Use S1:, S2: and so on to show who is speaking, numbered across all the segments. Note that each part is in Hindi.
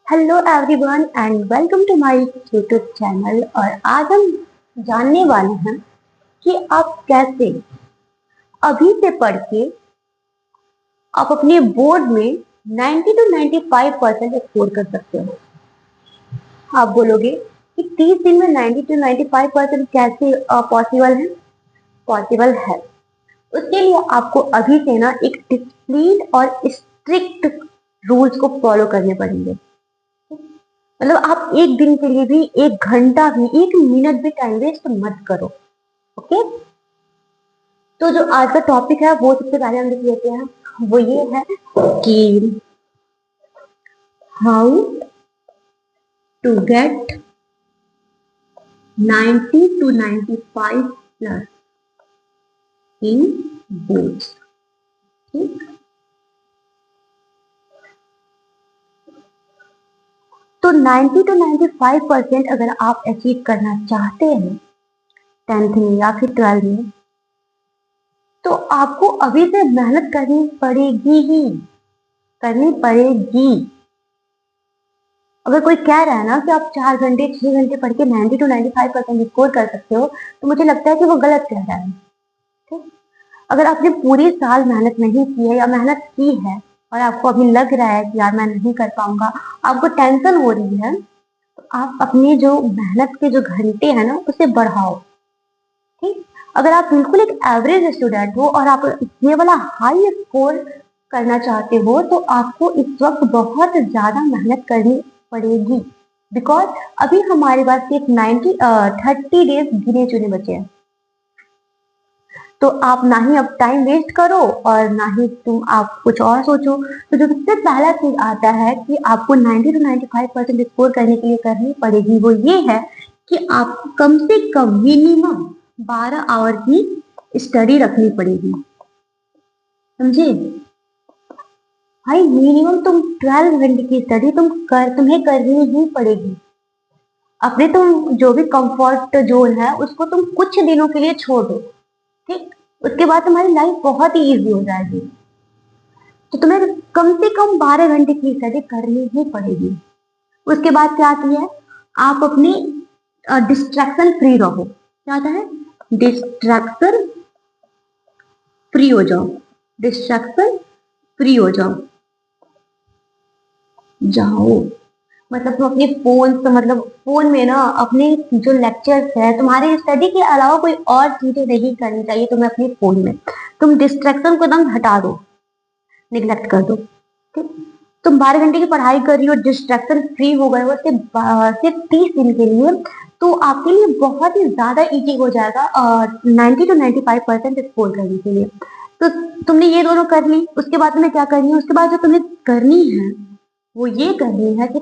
S1: Hello everyone and welcome to my YouTube channel. और आज हम जानने वाले हैं कि आप कैसे अभी से पढ़ के आप अपने बोर्ड में 90 to 95% स्कोर कर सकते हो। आप बोलोगे कि 30 दिन में 90 to 95% कैसे पॉसिबल है? पॉसिबल है। उसके लिए आपको अभी से ना एक डिसिप्लिन और स्ट्रिक्ट रूल्स को फॉलो करने पड़ेंगे। मतलब आप एक दिन के लिए भी, एक घंटा भी, एक मिनट भी टाइम वेस्ट मत करो। ओके, तो जो आज का टॉपिक है वो सबसे पहले हम देख लेते हैं। वो ये है कि how to get 90 to 95 plus in boards. ठीक, तो 90 to 95% अगर आप अचीव करना चाहते हैं 10th में या फिर 12th में, तो आपको अभी से मेहनत करनी पड़ेगी ही, करनी पड़ेगी। अगर कोई कह रहा है ना कि आप 4 घंटे 6 घंटे पढ़ के 90 to 95% स्कोर कर सकते हो, तो मुझे लगता है कि वो गलत कह रहा है। ठीक, अगर आपने पूरी साल मेहनत नहीं की है या मेहनत की है और आपको अभी लग रहा है कि यार मैं नहीं कर पाऊंगा, आपको टेंशन हो रही है, तो आप अपनी जो मेहनत के जो घंटे हैं ना उसे बढ़ाओ। ठीक, अगर आप बिल्कुल एक एवरेज स्टूडेंट हो और आप ये वाला हाई स्कोर करना चाहते हो, तो आपको इस वक्त बहुत ज्यादा मेहनत करनी पड़ेगी। बिकॉज अभी हमारे पास सिर्फ 30 डेज गिने चुने बचे हैं। तो आप ना ही अब टाइम वेस्ट करो और ना ही आप कुछ और सोचो। तो जो सबसे पहला चीज आता है कि आपको 90 to 95% स्कोर करने के लिए करनी पड़ेगी, वो ये है कि आपको कम से कम मिनिमम 12 आवर की स्टडी रखनी पड़ेगी। समझे भाई? मिनिमम तुम 12 घंटे की स्टडी तुम्हें करनी ही पड़ेगी। अपने तुम जो भी कंफर्ट जोन है उसको तुम कुछ दिनों के लिए छोड़ दो। ठीक, उसके बाद तुम्हारी लाइफ बहुत ही इजी हो जाएगी। तो तुम्हें कम से कम 12 घंटे की स्टडी करनी ही पड़ेगी। उसके बाद क्या आती है? आप अपनी डिस्ट्रैक्शन फ्री रहो। क्या आता है? डिस्ट्रैक्शन फ्री हो जाओ। डिस्ट्रैक्शन फ्री हो जाओ। जाओ मतलब तुम अपने फोन, तो मतलब फोन में ना अपने जो लेक्चर्स है, तुम्हारे स्टडी के अलावा कोई और चीजें नहीं करनी चाहिए तुम्हें अपने फोन में। तुम डिस्ट्रैक्शन को एकदम हटा दो, निगलेक्ट कर दो। ठीक, तुम 12 घंटे की पढ़ाई कर रही हो, डिस्ट्रैक्शन फ्री हो गए हो सिर्फ 30 दिन के लिए, तो आपके लिए बहुत ही ज्यादा इजी हो जाएगा 90 to 95% स्कोर करने के लिए। तो तुमने ये दोनों कर ली। उसके बाद तुम्हें क्या करनी है? उसके बाद जो तुम्हें करनी है वो ये करनी है कि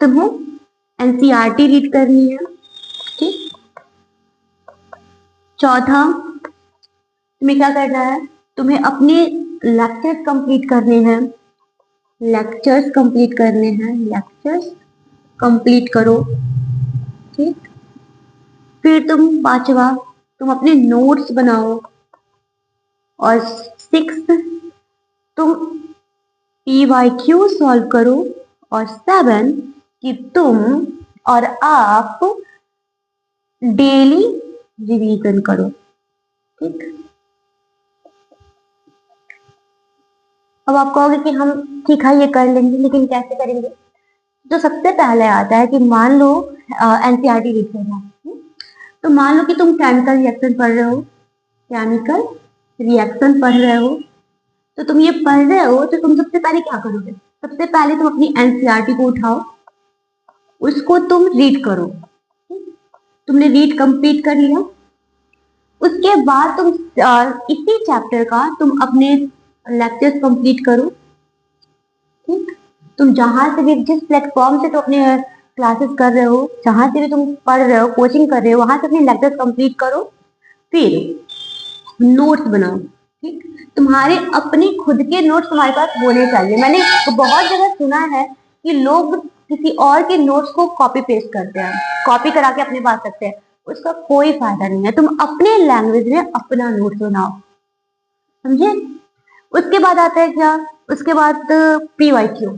S1: तुम्हें एनसीईआरटी रीड करनी है। ठीक, चौथा तुम्हें क्या करना है? तुम्हें अपने लेक्चर्स कंप्लीट करने हैं। लेक्चर्स कंप्लीट करने हैं, लेक्चर्स कंप्लीट करो। ठीक, फिर तुम पांचवा, तुम अपने नोट्स बनाओ। और सिक्स, तुम पीवाईक्यू सॉल्व करो। और सेवन, कि तुम और आप डेली रिवीजन करो। ठीक, अब आप कहोगे कि हम ठीक है ये कर लेंगे, लेकिन कैसे करेंगे? जो सबसे पहले आता है कि मान लो एनसीईआरटी रीड करना है। तो मान लो कि तुम केमिकल रिएक्शन पढ़ रहे हो, केमिकल रिएक्शन पढ़ रहे हो। तो तुम ये पढ़ रहे हो, तो तुम सबसे पहले क्या करोगे? सबसे पहले तुम अपनी एनसीईआरटी को उठाओ, उसको तुम रीड करो। तुमने रीड कंप्लीट कर लिया। उसके बाद तुम इसी चैप्टर का तुम अपने लेक्चर्स कंप्लीट करो। ठीक, तुम जहां से भी, जिस प्लेटफॉर्म से तुम अपने क्लासेस कर रहे हो, जहां से भी तुम पढ़ रहे हो, कोचिंग कर रहे हो, वहां से अपने लेक्चर्स कंप्लीट करो। फिर नोट्स बनाओ। ठीक, तुम्हारे अपने खुद के नोट्स तुम्हारे पास होने चाहिए। मैंने बहुत जगह सुना है कि लोग किसी और के नोट्स को कॉपी पेस्ट करते हैं, कॉपी करा के अपने पास रखते हैं। उसका कोई फायदा नहीं है। तुम अपने लैंग्वेज में अपना नोट्स बनाओ। समझे? उसके बाद आता है क्या, उसके बाद PYQ,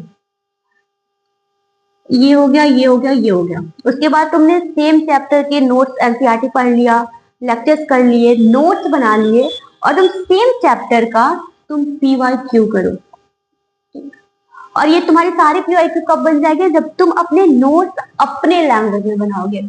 S1: ये हो गया, ये हो गया, ये हो गया। उसके बाद तुमने सेम चैप्टर के नोट्स एनसीईआरटी पढ़ लिया, लेक्चर्स कर लिए, नोट्स बना लिए, और तुम सेम चैप्टर का तुम PYQ करो। और ये तुम्हारे सारे PYQ कब बन जाएंगे, जब तुम अपने नोट्स अपने लैंग्वेज में बनाओगे।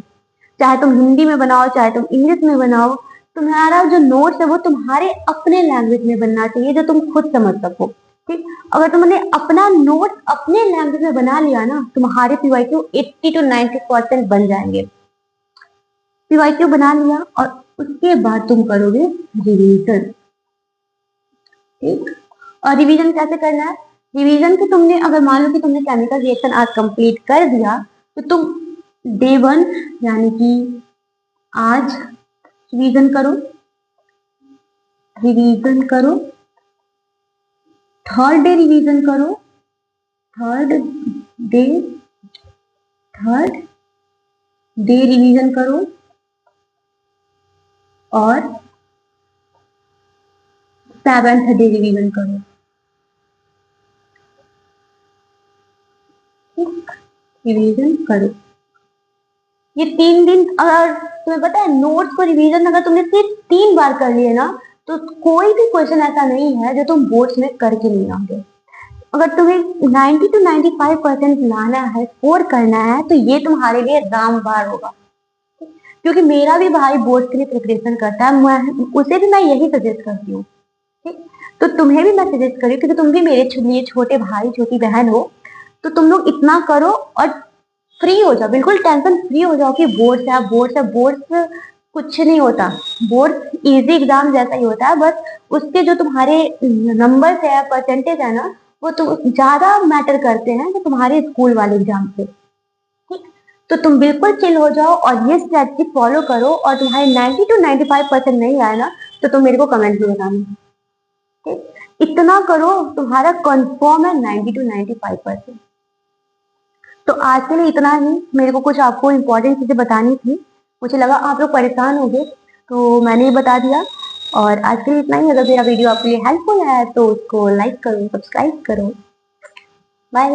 S1: चाहे तुम हिंदी में बनाओ, चाहे तुम इंग्लिश में बनाओ, तुम्हारा जो नोट्स है वो तुम्हारे अपने लैंग्वेज में बनना चाहिए, जो तुम खुद समझ सको। ठीक, अगर तुमने अपना नोट अपने लैंग्वेज में बना लिया ना, तुम्हारे PYQ 80 to 90% बन जाएंगे। PYQ बना लिया और उसके बाद तुम करोगे रिवीजन। ठीक, और रिवीजन कैसे करना है, रिवीजन के तुमने अगर मान लो कि तुमने केमिकल रिएक्शन आज कंप्लीट कर दिया, तो तुम डे 1 यानी कि आज रिवीजन करो, रिवीजन करो, थर्ड डे रिवीजन करो, third day, third day revision करो, और सेवेंथ डे रिवीजन करो। रिवीजन करो, ये 3 दिन। अगर तुम्हें पता है नोट्स को रिवीजन अगर तुमने सिर्फ 3 बार कर लिए ना, तो कोई भी क्वेश्चन ऐसा नहीं है जो तुम बोर्ड्स में करके नहीं आओगे। अगर तुम्हें 90 to 95% लाना है, स्कोर करना है, तो ये तुम्हारे लिए रामबाण होगा। क्योंकि मेरा भी भाई बोर्ड के लिए प्रिपरेशन करता है, उसे भी मैं यही सजेस्ट करती हूँ। ठीक, तो तुम्हें भी मैं सजेस्ट करी, क्योंकि तुम भी मेरे लिए छोटे भाई छोटी बहन हो, तो तुम लोग इतना करो और फ्री हो जाओ, बिल्कुल टेंशन फ्री हो जाओ कि बोर्ड्स है, बोर्ड्स है, बोर्ड्स कुछ नहीं होता। बोर्ड्स इजी एग्जाम जैसा ही होता है, बस उसके जो तुम्हारे नंबर्स है, परसेंटेज है ना, वो तो ज्यादा मैटर करते हैं जो तुम्हारे स्कूल वाले एग्जाम से। ठीक, तो तुम बिल्कुल चिल हो जाओ और ये स्ट्रेटजी फॉलो करो, और तुम्हारे 90 to 95% नहीं आए ना, तो तुम मेरे को कमेंट में बताना। ठीक, इतना करो, तुम्हारा कंफर्म है 90 to 95%। तो आज के लिए इतना ही, मेरे को कुछ आपको इम्पोर्टेंट चीजें बतानी थी, मुझे लगा आप लोग परेशान हो गए, तो मैंने ये बता दिया। और आज के लिए इतना ही। अगर मेरा वीडियो आपके लिए हेल्पफुल है तो उसको लाइक करो, सब्सक्राइब करो। बाय।